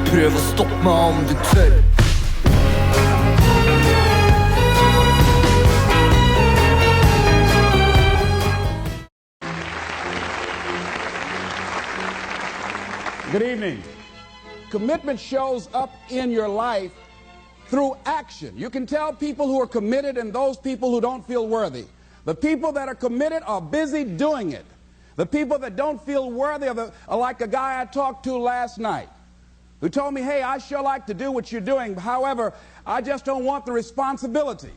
Prøv å stoppe meg om du tør. Good evening. Commitment shows up in your life through action. You can tell people who are committed and those people who don't feel worthy. The people that are committed are busy doing it. The people that don't feel worthy are like a guy I talked to last night who told me, hey, I sure like to do what you're doing. However, I just don't want the responsibility.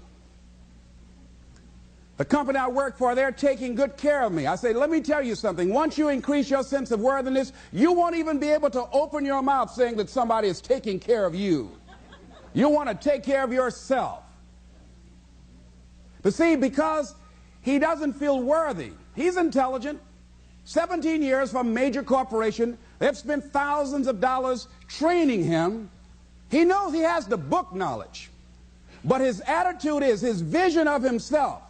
The company I work for, they're taking good care of me. I say, let me tell you something. Once you increase your sense of worthiness, you won't even be able to open your mouth saying that somebody is taking care of you. You want to take care of yourself. But see, because he doesn't feel worthy, he's intelligent. 17 years from a major corporation. They've spent thousands of dollars training him. He knows he has the book knowledge. But his attitude is, his vision of himself,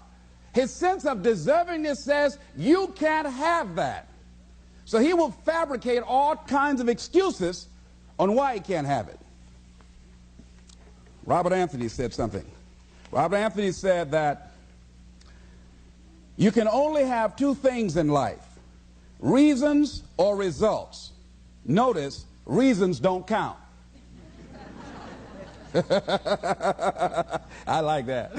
his sense of deservingness says, you can't have that. So he will fabricate all kinds of excuses on why he can't have it. Robert Anthony said something. Robert Anthony said that you can only have two things in life, reasons or results. Notice, reasons don't count. I like that.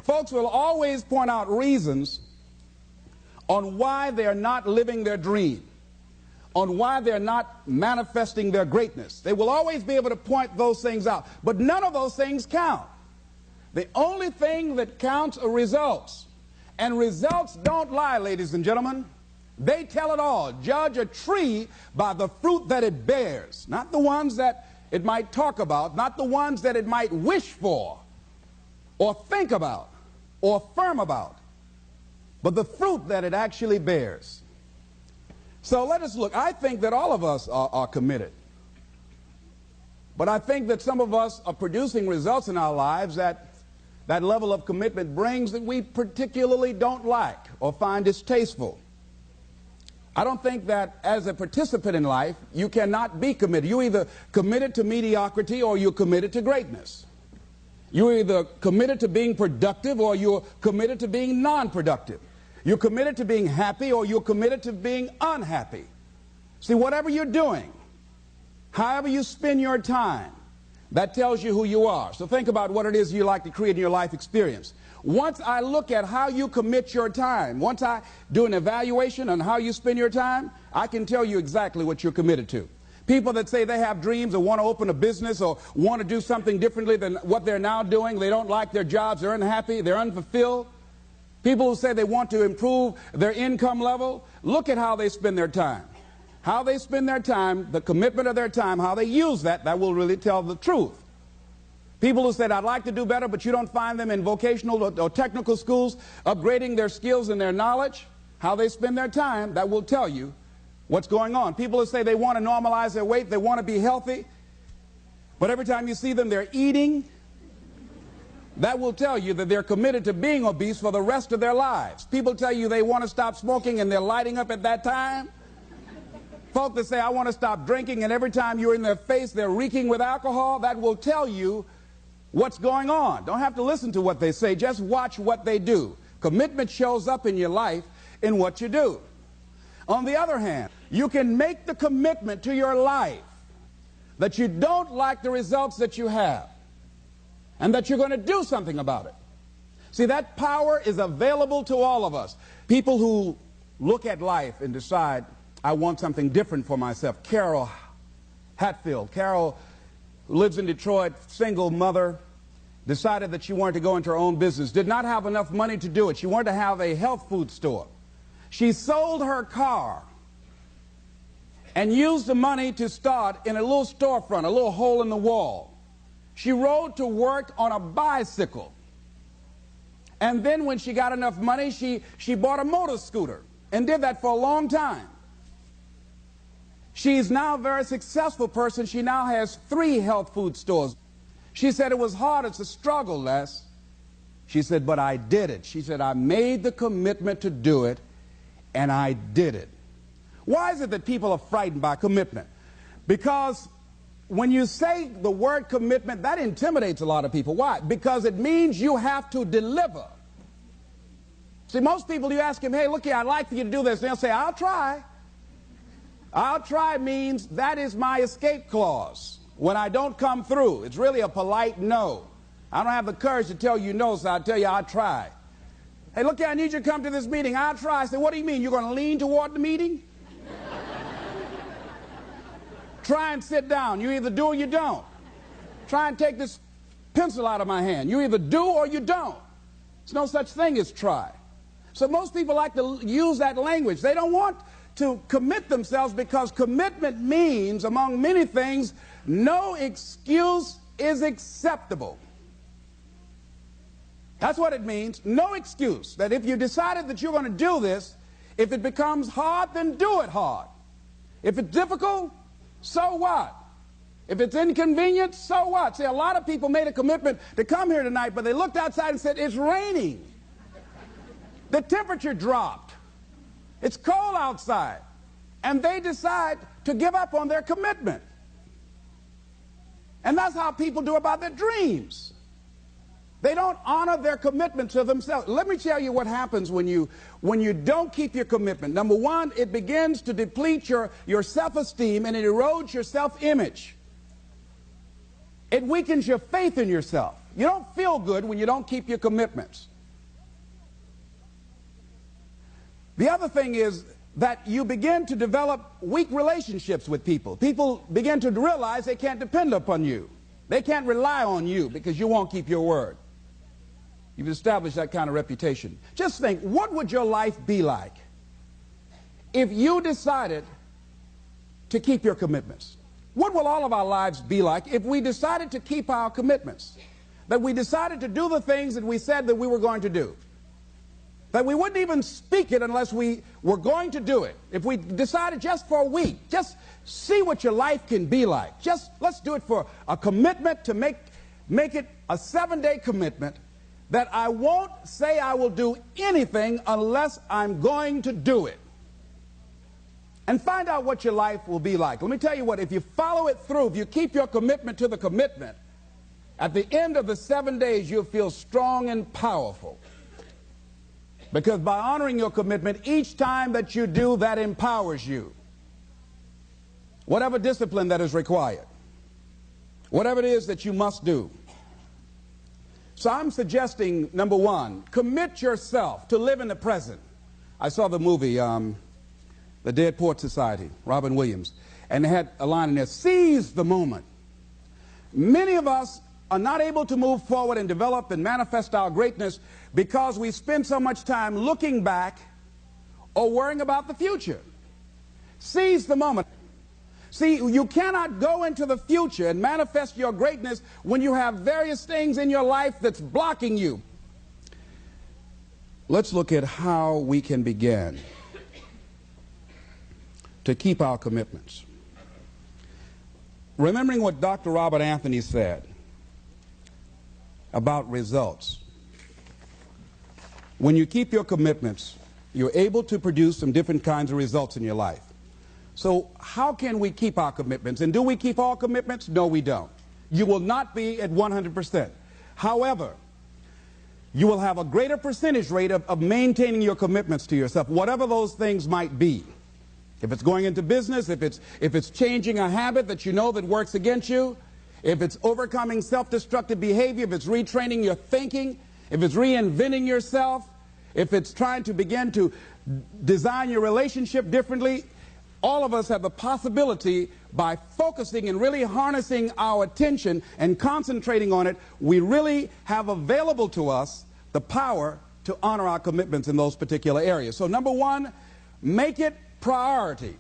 Folks will always point out reasons on why they're not living their dream, on why they're not manifesting their greatness. They will always be able to point those things out, but none of those things count. The only thing that counts are results. And results don't lie, ladies and gentlemen. They tell it all. Judge a tree by the fruit that it bears, not the ones that it might talk about, not the ones that it might wish for or think about or affirm about, but the fruit that it actually bears. So let us look. I think that all of us are committed. But I think that some of us are producing results in our lives that level of commitment brings that we particularly don't like or find distasteful. I don't think that as a participant in life, you cannot be committed. You're either committed to mediocrity or you're committed to greatness. You're either committed to being productive or you're committed to being non-productive. You're committed to being happy or you're committed to being unhappy. See, whatever you're doing, however you spend your time, that tells you who you are. So think about what it is you like to create in your life experience. Once I look at how you commit your time, once I do an evaluation on how you spend your time, I can tell you exactly what you're committed to. People that say they have dreams or want to open a business or want to do something differently than what they're now doing, they don't like their jobs, they're unhappy, they're unfulfilled. People who say they want to improve their income level, look at how they spend their time. How they spend their time, the commitment of their time, how they use that will really tell the truth. People who said, I'd like to do better, but you don't find them in vocational or technical schools upgrading their skills and their knowledge, how they spend their time, that will tell you what's going on. People who say they want to normalize their weight, they want to be healthy, but every time you see them, they're eating, that will tell you that they're committed to being obese for the rest of their lives. People tell you they want to stop smoking and they're lighting up at that time. Folk that say, I want to stop drinking, and every time you're in their face, they're reeking with alcohol, that will tell you what's going on. Don't have to listen to what they say, just watch what they do. Commitment shows up in your life in what you do. On the other hand, you can make the commitment to your life that you don't like the results that you have and that you're going to do something about it. See, that power is available to all of us. People who look at life and decide, I want something different for myself. Carol Hatfield. Carol, who lives in Detroit, single mother, decided that she wanted to go into her own business. Did not have enough money to do it. She wanted to have a health food store. She sold her car and used the money to start in a little storefront, a little hole in the wall. She rode to work on a bicycle. And then when she got enough money, she bought a motor scooter and did that for a long time. She's now a very successful person. She now has 3 health food stores. She said it was hard. It's a struggle, Les. She said, but I did it. She said, I made the commitment to do it, and I did it. Why is it that people are frightened by commitment? Because when you say the word commitment, that intimidates a lot of people. Why? Because it means you have to deliver. See, most people, you ask them, hey, look here, I'd like for you to do this. And they'll say, I'll try. I'll try means that is my escape clause. When I don't come through, it's really a polite no. I don't have the courage to tell you no, so I'll tell you I'll try. Hey, look here, I need you to come to this meeting. I'll try. I say, what do you mean? You're going to lean toward the meeting? Try and sit down. You either do or you don't. Try and take this pencil out of my hand. You either do or you don't. There's no such thing as try. So most people like to use that language. They don't want to commit themselves because commitment means, among many things, no excuse is acceptable. That's what it means. No excuse. That if you decided that you're going to do this, if it becomes hard, then do it hard. If it's difficult, so what? If it's inconvenient, so what? See, a lot of people made a commitment to come here tonight, but they looked outside and said, it's raining. The temperature dropped. It's cold outside. And they decide to give up on their commitment. And that's how people do about their dreams. They don't honor their commitment to themselves. Let me tell you what happens when you don't keep your commitment. Number one, it begins to deplete your self-esteem and it erodes your self-image. It weakens your faith in yourself. You don't feel good when you don't keep your commitments. The other thing is that you begin to develop weak relationships with people. People begin to realize they can't depend upon you. They can't rely on you because you won't keep your word. You've established that kind of reputation. Just think, what would your life be like if you decided to keep your commitments? What will all of our lives be like if we decided to keep our commitments? That we decided to do the things that we said that we were going to do. That we wouldn't even speak it unless we were going to do it. If we decided just for a week, just see what your life can be like. Just let's do it for a commitment to make it a 7-day commitment that I won't say I will do anything unless I'm going to do it. And find out what your life will be like. Let me tell you what, if you follow it through, if you keep your commitment to the commitment, at the end of the 7 days you'll feel strong and powerful. Because by honoring your commitment, each time that you do, that empowers you. Whatever discipline that is required. Whatever it is that you must do. So I'm suggesting, number one, commit yourself to live in the present. I saw the movie, The Dead Poets Society, Robin Williams, and they had a line in there, seize the moment. Many of us are not able to move forward and develop and manifest our greatness because we spend so much time looking back or worrying about the future. Seize the moment. See, you cannot go into the future and manifest your greatness when you have various things in your life that's blocking you. Let's look at how we can begin to keep our commitments. Remembering what Dr. Robert Anthony said about results. When you keep your commitments, you're able to produce some different kinds of results in your life. So how can we keep our commitments? And do we keep all commitments? No, we don't. You will not be at 100%. However, you will have a greater percentage rate of maintaining your commitments to yourself, whatever those things might be. If it's going into business, if it's changing a habit that you know that works against you, if it's overcoming self-destructive behavior, if it's retraining your thinking, if it's reinventing yourself, if it's trying to begin to design your relationship differently, all of us have the possibility, by focusing and really harnessing our attention and concentrating on it, we really have available to us the power to honor our commitments in those particular areas. So number one, make it priority.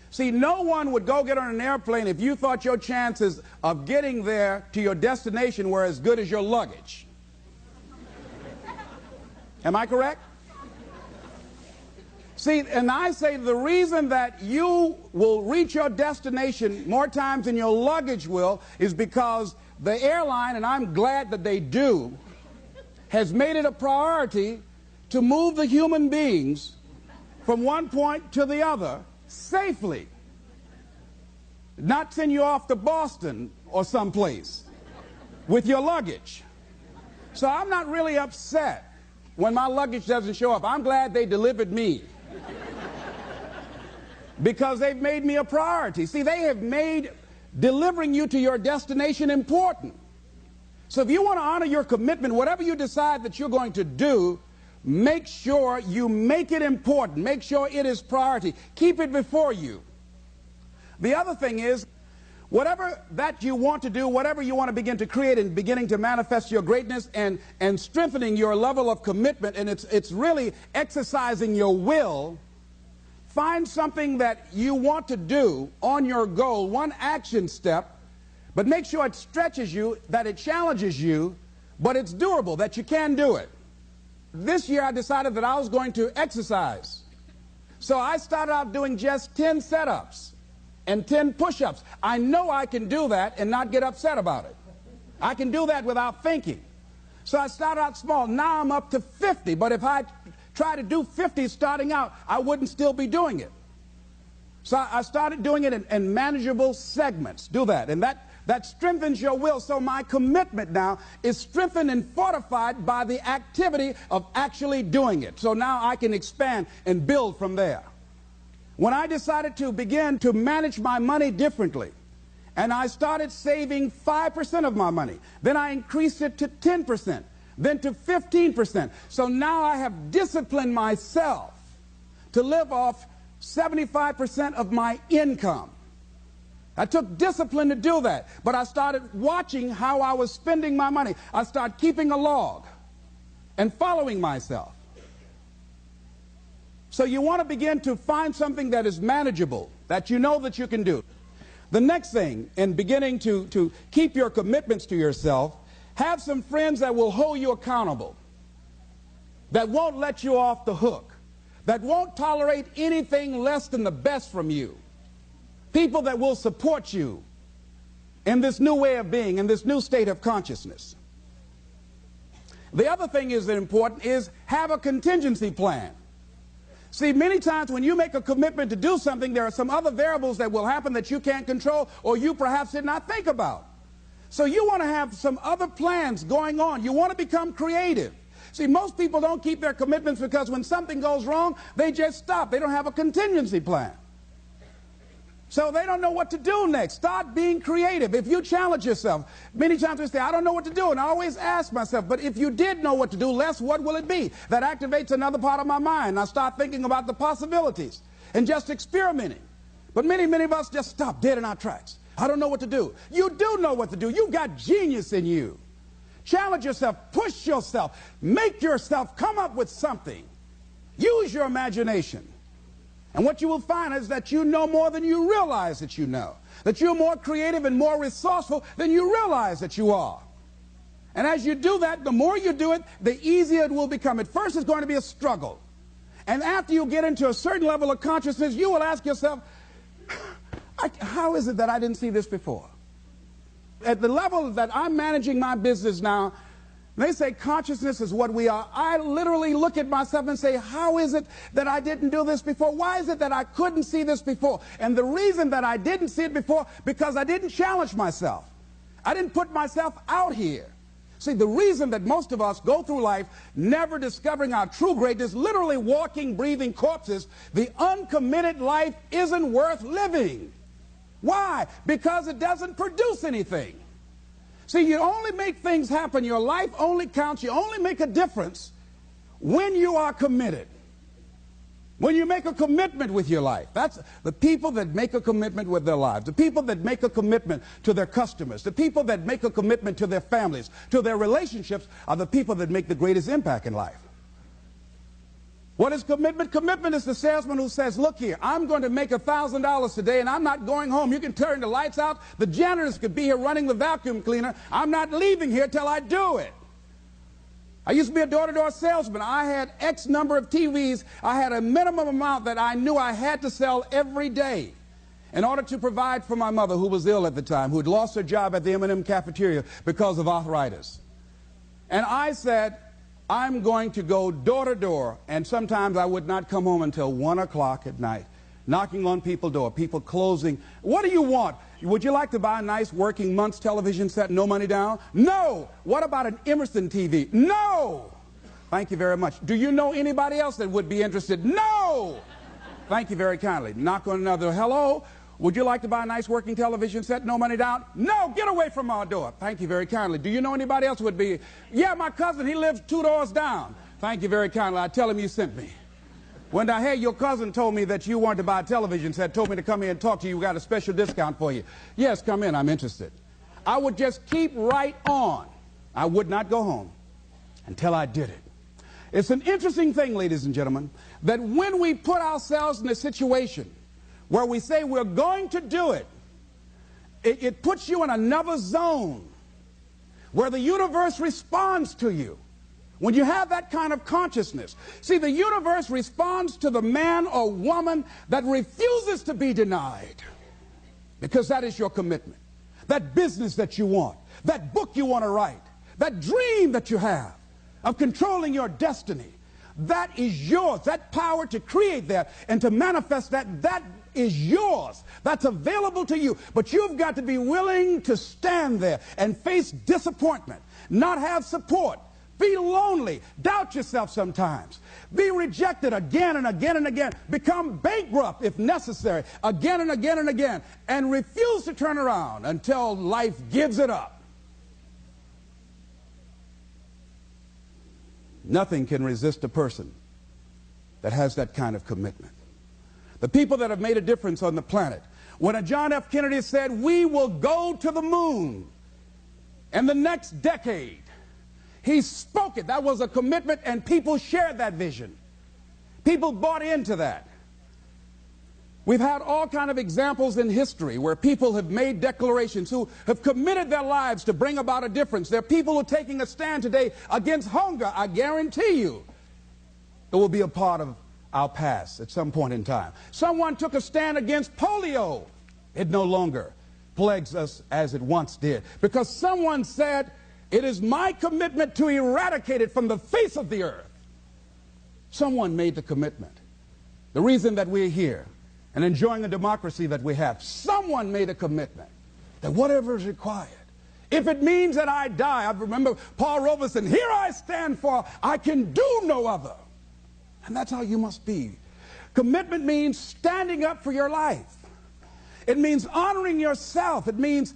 See, no one would go get on an airplane if you thought your chances of getting there to your destination were as good as your luggage. Am I correct? See, and I say the reason that you will reach your destination more times than your luggage will is because the airline, and I'm glad that they do, has made it a priority to move the human beings from one point to the other safely. not send you off to Boston or someplace with your luggage. So I'm not really upset when my luggage doesn't show up. I'm glad they delivered me because they've made me a priority. See, they have made delivering you to your destination important. So if you want to honor your commitment, whatever you decide that you're going to do, make sure you make it important. Make sure it is priority. Keep it before you. The other thing is, whatever that you want to do, whatever you want to begin to create and beginning to manifest your greatness and strengthening your level of commitment, and it's really exercising your will, find something that you want to do on your goal, one action step, but make sure it stretches you, that it challenges you, but it's doable, that you can do it. This year I decided that I was going to exercise. So I started out doing just 10 setups and 10 push-ups. I know I can do that and not get upset about it. I can do that without thinking. So I started out small. Now I'm up to 50, but if I try to do 50 starting out, I wouldn't still be doing it. So I started doing it in manageable segments. Do that, and that strengthens your will. So my commitment now is strengthened and fortified by the activity of actually doing it. So now I can expand and build from there. When I decided to begin to manage my money differently, and I started saving 5% of my money, then I increased it to 10%, then to 15%. So now I have disciplined myself to live off 75% of my income. I took discipline to do that, but I started watching how I was spending my money. I started keeping a log and following myself. So you want to begin to find something that is manageable, that you know that you can do. The next thing, in beginning to keep your commitments to yourself, have some friends that will hold you accountable, that won't let you off the hook, that won't tolerate anything less than the best from you. People that will support you in this new way of being, in this new state of consciousness. The other thing is important is have a contingency plan. See, many times when you make a commitment to do something, there are some other variables that will happen that you can't control or you perhaps did not think about. So you want to have some other plans going on. You want to become creative. See, most people don't keep their commitments because when something goes wrong, they just stop. They don't have a contingency plan. So they don't know what to do next. Start being creative. If you challenge yourself, many times we say, I don't know what to do. And I always ask myself, but if you did know what to do, Les, what will it be? That activates another part of my mind. I start thinking about the possibilities and just experimenting. But many of us just stop dead in our tracks. I don't know what to do. You do know what to do. You've got genius in you. Challenge yourself. Push yourself. Make yourself come up with something. Use your imagination. And what you will find is that you know more than you realize that you know. That you're more creative and more resourceful than you realize that you are. And as you do that, the more you do it, the easier it will become. At first, it's going to be a struggle. And after you get into a certain level of consciousness, you will ask yourself, how is it that I didn't see this before? At the level that I'm managing my business now, they say consciousness is what we are. I literally look at myself and say, how is it that I didn't do this before? Why is it that I couldn't see this before? And the reason that I didn't see it before, because I didn't challenge myself. I didn't put myself out here. See, the reason that most of us go through life never discovering our true greatness, literally walking, breathing corpses, the uncommitted life isn't worth living. Why? Because it doesn't produce anything. See, you only make things happen. Your life only counts. You only make a difference when you are committed. When you make a commitment with your life. That's the people that make a commitment with their lives. The people that make a commitment to their customers. The people that make a commitment to their families, to their relationships, are the people that make the greatest impact in life. What is commitment? Commitment is the salesman who says, look here, I'm going to make $1,000 today and I'm not going home. You can turn the lights out. The janitors could be here running the vacuum cleaner. I'm not leaving here till I do it. I used to be a door-to-door salesman. I had X number of TVs. I had a minimum amount that I knew I had to sell every day in order to provide for my mother, who was ill at the time, who had lost her job at the M&M cafeteria because of arthritis. And I said, I'm going to go door to door, and sometimes I would not come home until 1 o'clock at night. knocking on people's door, people closing. What do you want? Would you like to buy a nice working month's television set, no money down? No. What about an Emerson TV? No. Thank you very much. Do you know anybody else that would be interested? No. Thank you very kindly. Knock on another. Hello. Would you like to buy a nice working television set, no money down? No. Get away from our door. Thank you very kindly. Do you know anybody else would be? Yeah, my cousin, he lives 2 doors down. Thank you very kindly. I tell him you sent me. When I heard your cousin told me that you wanted to buy a television set, told me to come here and talk to you, we got a special discount for you. Yes, come in, I'm interested. I would just keep right on. I would not go home until I did it. It's an interesting thing, ladies and gentlemen, that when we put ourselves in a situation where we say we're going to do it, it puts you in another zone where the universe responds to you. When you have that kind of consciousness, see, the universe responds to the man or woman that refuses to be denied, because that is your commitment. That business that you want, that book you want to write, that dream that you have of controlling your destiny, that is yours. That power to create that and to manifest that, that is yours. That's available to you. But you've got to be willing to stand there and face disappointment, not have support. Be lonely, doubt yourself sometimes, be rejected again and again and again, become bankrupt if necessary, again and again and again, and refuse to turn around until life gives it up. Nothing can resist a person that has that kind of commitment. The people that have made a difference on the planet, when John F. Kennedy said, we will go to the moon in the next decade, he spoke it. That was a commitment, and people shared that vision. People bought into that. We've had all kinds of examples in history where people have made declarations, who have committed their lives to bring about a difference. There are people who are taking a stand today against hunger. I guarantee you it will be a part of our past at some point in time. Someone took a stand against polio. It no longer plagues us as it once did, because someone said, it is my commitment to eradicate it from the face of the earth. Someone made the commitment. The reason that we're here and enjoying the democracy that we have, someone made a commitment that whatever is required, if it means that I die. I remember Paul Robeson, here I stand, for I can do no other. And that's how you must be. Commitment means standing up for your life. It means honoring yourself. It means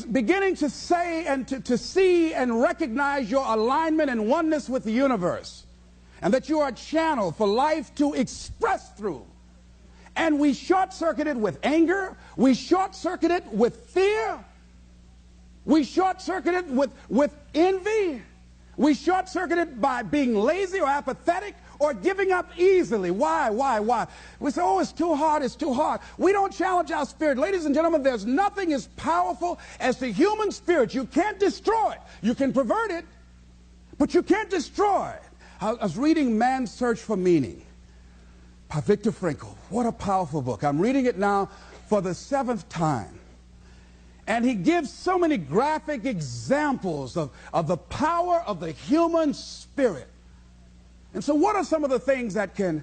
beginning to say and to see and recognize your alignment and oneness with the universe, and that you are a channel for life to express through. And we short-circuit it with anger. We short-circuit it with fear. We short-circuit it with envy. We short-circuit it by being lazy or apathetic or giving up easily. Why? We say, oh, it's too hard, it's too hard. We don't challenge our spirit. Ladies and gentlemen, there's nothing as powerful as the human spirit. You can't destroy it. You can pervert it, but you can't destroy it. I was reading Man's Search for Meaning by Viktor Frankl. What a powerful book. I'm reading it now for the 7th time. And he gives so many graphic examples of the power of the human spirit. And so what are some of the things that can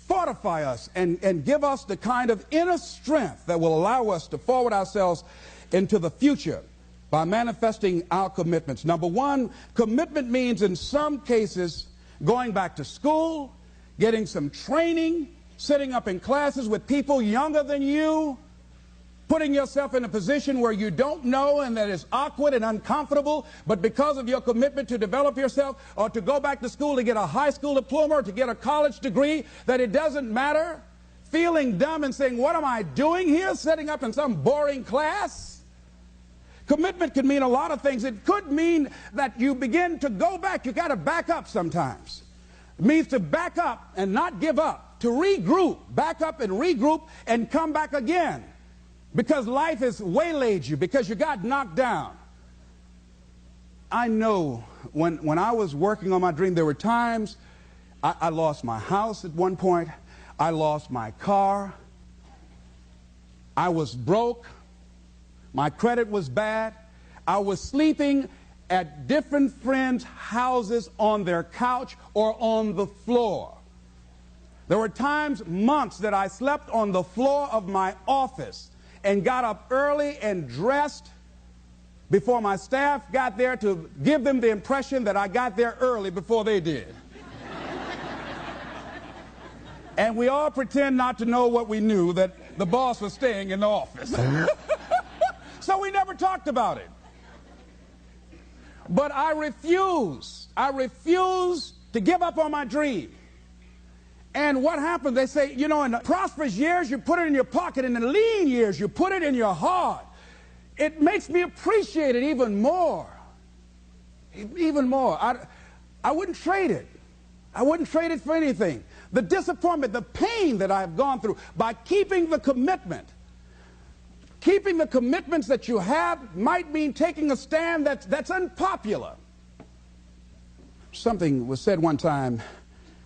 fortify us and give us the kind of inner strength that will allow us to forward ourselves into the future by manifesting our commitments? Number one, commitment means in some cases going back to school, getting some training, sitting up in classes with people younger than you, putting yourself in a position where you don't know and that is awkward and uncomfortable, but because of your commitment to develop yourself, or to go back to school to get a high school diploma or to get a college degree, that it doesn't matter, feeling dumb and saying, what am I doing here, setting up in some boring class? Commitment could mean a lot of things. It could mean that you begin to go back. You got to back up sometimes. It means to back up and not give up, to regroup, back up and regroup and come back again. Because life has waylaid you, because you got knocked down. I know when I was working on my dream, there were times I lost my house at one point. I lost my car. I was broke. My credit was bad. I was sleeping at different friends' houses on their couch or on the floor. There were times, months, that I slept on the floor of my office and got up early and dressed before my staff got there to give them the impression that I got there early before they did. And we all pretend not to know what we knew, that the boss was staying in the office. So we never talked about it. But I refuse to give up on my dream. And what happens, they say, you know, in the prosperous years, you put it in your pocket. In the lean years, you put it in your heart. It makes me appreciate it even more. Even more. I wouldn't trade it. I wouldn't trade it for anything. The disappointment, the pain that I've gone through by keeping the commitment. Keeping the commitments that you have might mean taking a stand that's unpopular. Something was said one time.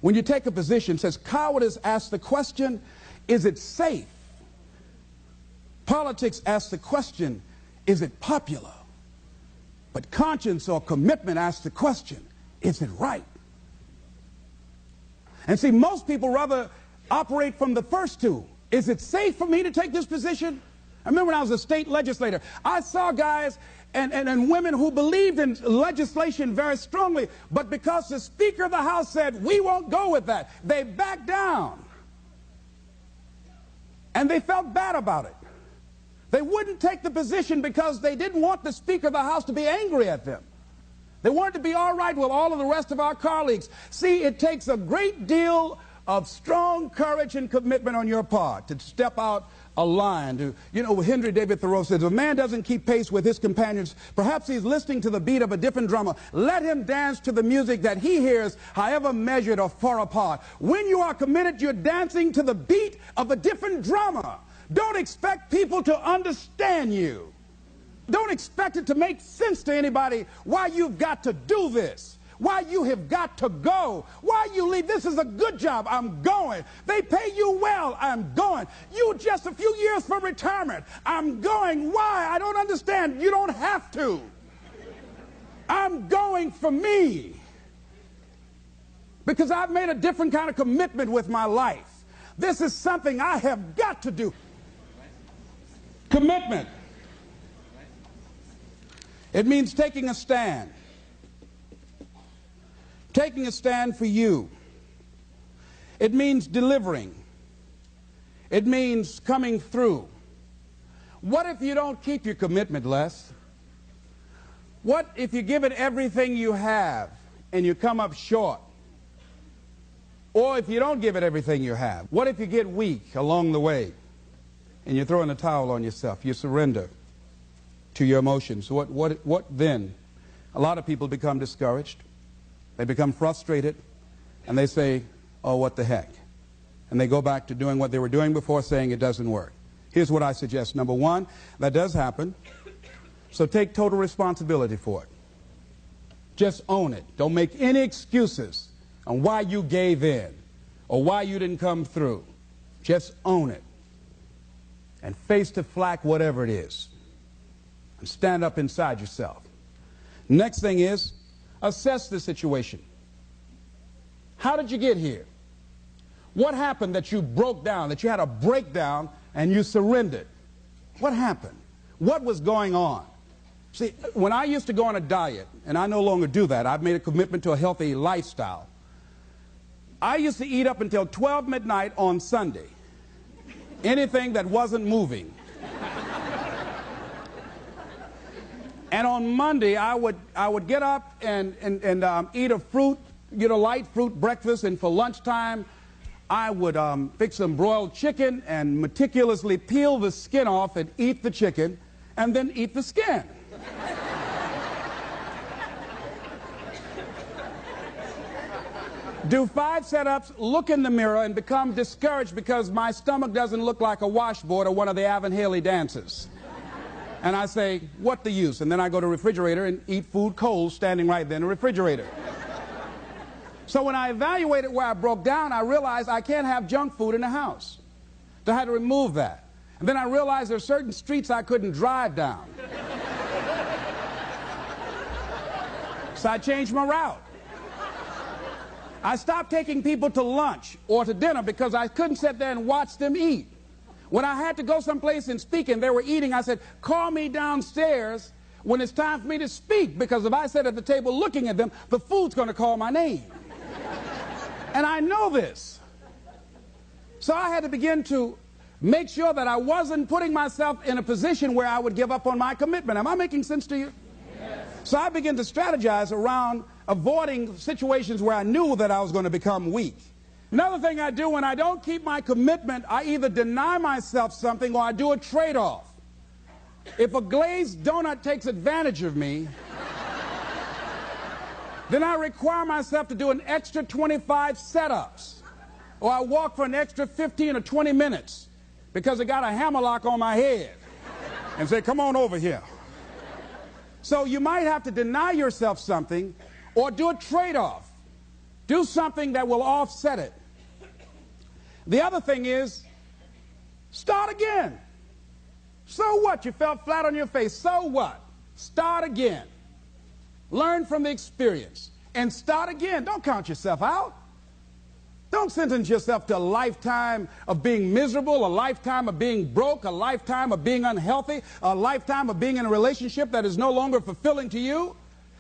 When you take a position, it says, cowardice asks the question, is it safe? Politics asks the question, is it popular? But conscience or commitment asks the question, is it right? And see, most people rather operate from the first two. Is it safe for me to take this position? I remember when I was a state legislator, I saw guys and women who believed in legislation very strongly, but because the Speaker of the House said, we won't go with that, they backed down. And they felt bad about it. They wouldn't take the position because they didn't want the Speaker of the House to be angry at them. They wanted to be all right with all of the rest of our colleagues. See, it takes a great deal of strong courage and commitment on your part to step out a line. You know, Henry David Thoreau says, if a man doesn't keep pace with his companions, perhaps he's listening to the beat of a different drummer. Let him dance to the music that he hears, however measured or far apart. When you are committed, you're dancing to the beat of a different drummer. Don't expect people to understand you. Don't expect it to make sense to anybody why you've got to do this, why you have got to go, why you leave. This is a good job. I'm going. They pay you well. I'm going. You just a few years for retirement. I'm going. Why? I don't understand. You don't have to. I'm going for me. Because I've made a different kind of commitment with my life. This is something I have got to do. Commitment. It means taking a stand. Taking a stand for you. It means delivering. It means coming through. What if you don't keep your commitment, Les? What if you give it everything you have and you come up short? Or if you don't give it everything you have? What if you get weak along the way and you throw in the towel on yourself? You surrender to your emotions. What then? A lot of people become discouraged. They become frustrated, and they say, oh, what the heck? And they go back to doing what they were doing before, saying it doesn't work. Here's what I suggest. Number one, that does happen, so take total responsibility for it. Just own it. Don't make any excuses on why you gave in or why you didn't come through. Just own it and face the flak, whatever it is. And stand up inside yourself. Next thing is, assess the situation. How did you get here? What happened that you broke down, that you had a breakdown and you surrendered? What happened? What was going on? See, when I used to go on a diet, and I no longer do that, I've made a commitment to a healthy lifestyle. I used to eat up until 12 midnight on Sunday. Anything that wasn't moving. And on Monday, I would get up and eat a fruit, light fruit breakfast, and for lunchtime, I would fix some broiled chicken and meticulously peel the skin off and eat the chicken, and then eat the skin. Do 5 setups, look in the mirror, and become discouraged because my stomach doesn't look like a washboard or one of the Avon Haley dances. And I say, what the use? And then I go to the refrigerator and eat food cold standing right there in the refrigerator. So when I evaluated where I broke down, I realized I can't have junk food in the house. So I had to remove that. And then I realized there are certain streets I couldn't drive down. So I changed my route. I stopped taking people to lunch or to dinner because I couldn't sit there and watch them eat. When I had to go someplace and speak and they were eating, I said, call me downstairs when it's time for me to speak, because if I sit at the table looking at them, the food's going to call my name. And I know this. So I had to begin to make sure that I wasn't putting myself in a position where I would give up on my commitment. Am I making sense to you? Yes. So I began to strategize around avoiding situations where I knew that I was going to become weak. Another thing I do when I don't keep my commitment, I either deny myself something or I do a trade-off. If a glazed donut takes advantage of me, then I require myself to do an extra 25 setups, or I walk for an extra 15 or 20 minutes because I got a hammerlock on my head and say, come on over here. So you might have to deny yourself something or do a trade-off. Do something that will offset it. The other thing is, start again. So what? You fell flat on your face. So what? Start again. Learn from the experience and start again. Don't count yourself out. Don't sentence yourself to a lifetime of being miserable, a lifetime of being broke, a lifetime of being unhealthy, a lifetime of being in a relationship that is no longer fulfilling to you.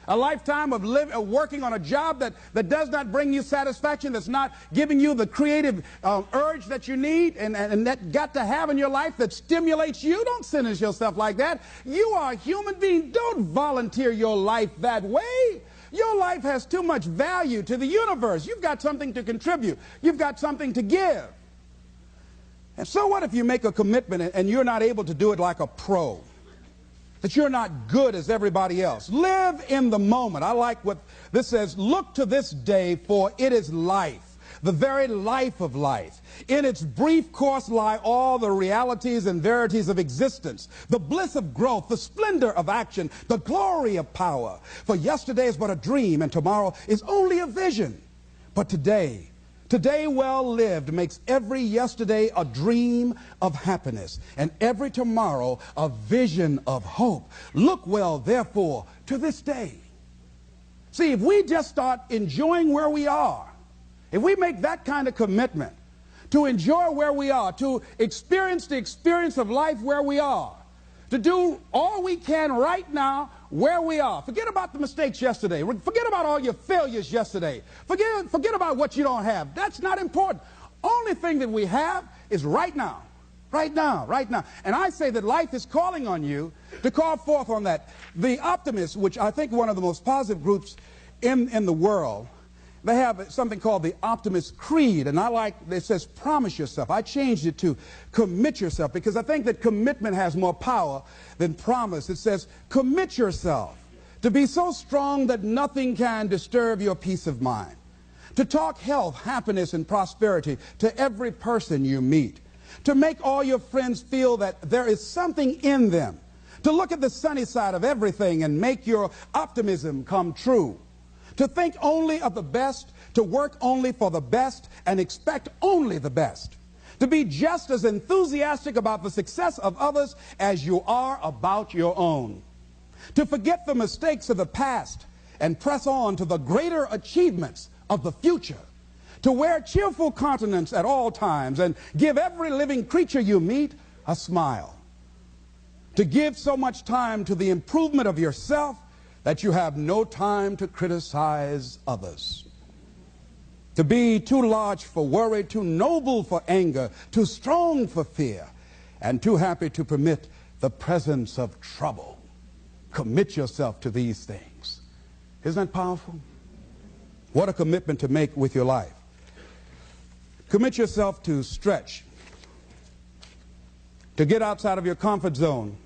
A lifetime of working on a job that does not bring you satisfaction, that's not giving you the creative urge that you need and that got to have in your life that stimulates you. Don't sentence yourself like that. You are a human being. Don't volunteer your life that way. Your life has too much value to the universe. You've got something to contribute. You've got something to give. And so what if you make a commitment and you're not able to do it like a pro? That you're not good as everybody else. Live in the moment. I like what this says. Look to this day, for it is life, the very life of life. In its brief course lie all the realities and verities of existence, the bliss of growth, the splendor of action, the glory of power. For yesterday is but a dream, and tomorrow is only a vision. But today well lived makes every yesterday a dream of happiness, and every tomorrow a vision of hope. Look well, therefore, to this day. See, if we just start enjoying where we are, if we make that kind of commitment to enjoy where we are, to experience the experience of life where we are, to do all we can right now where we are. Forget about the mistakes yesterday. Forget about all your failures yesterday. Forget about what you don't have. That's not important. Only thing that we have is right now. Right now, right now. And I say that life is calling on you to call forth on that. The optimists, which I think one of the most positive groups in the world, they have something called the Optimist Creed, and I like, it says promise yourself. I changed it to commit yourself, because I think that commitment has more power than promise. It says commit yourself to be so strong that nothing can disturb your peace of mind, to talk health, happiness, and prosperity to every person you meet, to make all your friends feel that there is something in them, to look at the sunny side of everything and make your optimism come true, to think only of the best, to work only for the best, and expect only the best, to be just as enthusiastic about the success of others as you are about your own, to forget the mistakes of the past and press on to the greater achievements of the future, to wear cheerful countenance at all times and give every living creature you meet a smile, to give so much time to the improvement of yourself that you have no time to criticize others, to be too large for worry, too noble for anger, too strong for fear, and too happy to permit the presence of trouble. Commit yourself to these things. Isn't that powerful? What a commitment to make with your life. Commit yourself to stretch, to get outside of your comfort zone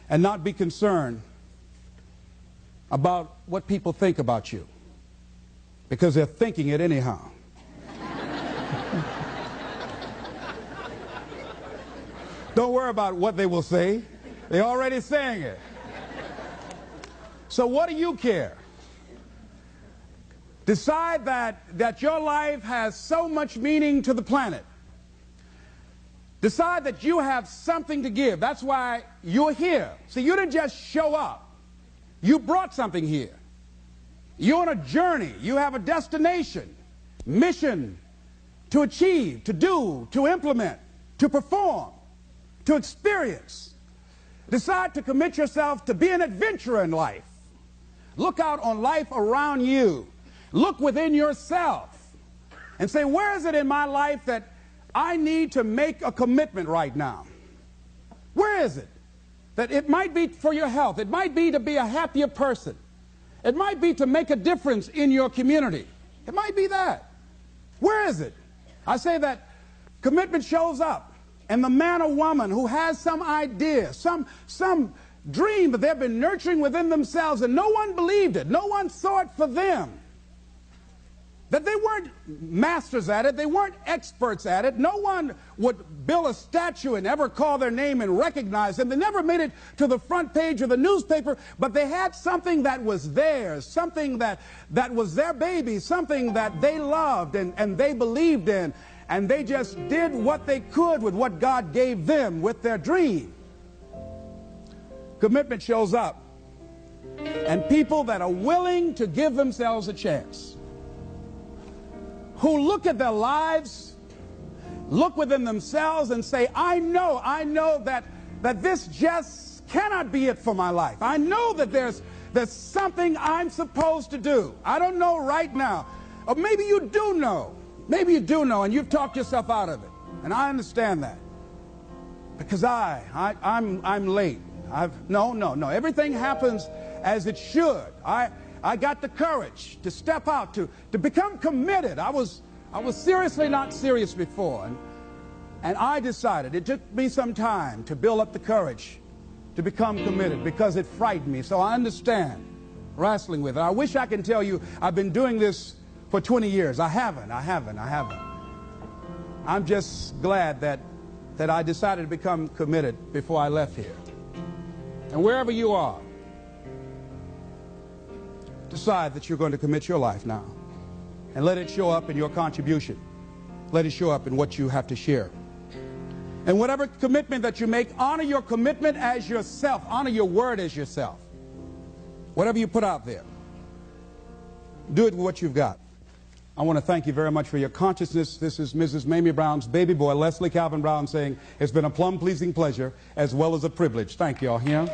and not be concerned about what people think about you, because they're thinking it anyhow. Don't worry about what they will say. They're already saying it. So what do you care? Decide that your life has so much meaning to the planet. Decide that you have something to give. That's why you're here. See, you didn't just show up. You brought something here. You're on a journey. You have a destination, mission to achieve, to do, to implement, to perform, to experience. Decide to commit yourself to be an adventurer in life. Look out on life around you. Look within yourself and say, where is it in my life that I need to make a commitment right now? Where is it? That it might be for your health. It might be to be a happier person. It might be to make a difference in your community. It might be that. Where is it? I say that commitment shows up, and the man or woman who has some idea, some dream that they've been nurturing within themselves, and no one believed it, no one saw it for them, that they weren't masters at it, they weren't experts at it, no one would build a statue and ever call their name and recognize them, they never made it to the front page of the newspaper, but they had something that was theirs, something that was their baby, something that they loved and they believed in, and they just did what they could with what God gave them with their dream. Commitment shows up, and people that are willing to give themselves a chance, who look at their lives, look within themselves and say, I know that this just cannot be it for my life. I know that there's something I'm supposed to do. I don't know right now. Or maybe you do know. Maybe you do know, and you've talked yourself out of it. And I understand that. Because I'm late. No. Everything happens as it should. I got the courage to step out, to become committed. I was seriously not serious before. And I decided, it took me some time to build up the courage to become committed because it frightened me. So I understand wrestling with it. I wish I could tell you I've been doing this for 20 years. I haven't. I'm just glad that I decided to become committed before I left here. And wherever you are, decide that you're going to commit your life now. And let it show up in your contribution. Let it show up in what you have to share. And whatever commitment that you make, honor your commitment as yourself. Honor your word as yourself. Whatever you put out there, do it with what you've got. I want to thank you very much for your consciousness. This is Mrs. Mamie Brown's baby boy, Leslie Calvin Brown, saying it's been a plum-pleasing pleasure as well as a privilege. Thank you all. Yeah?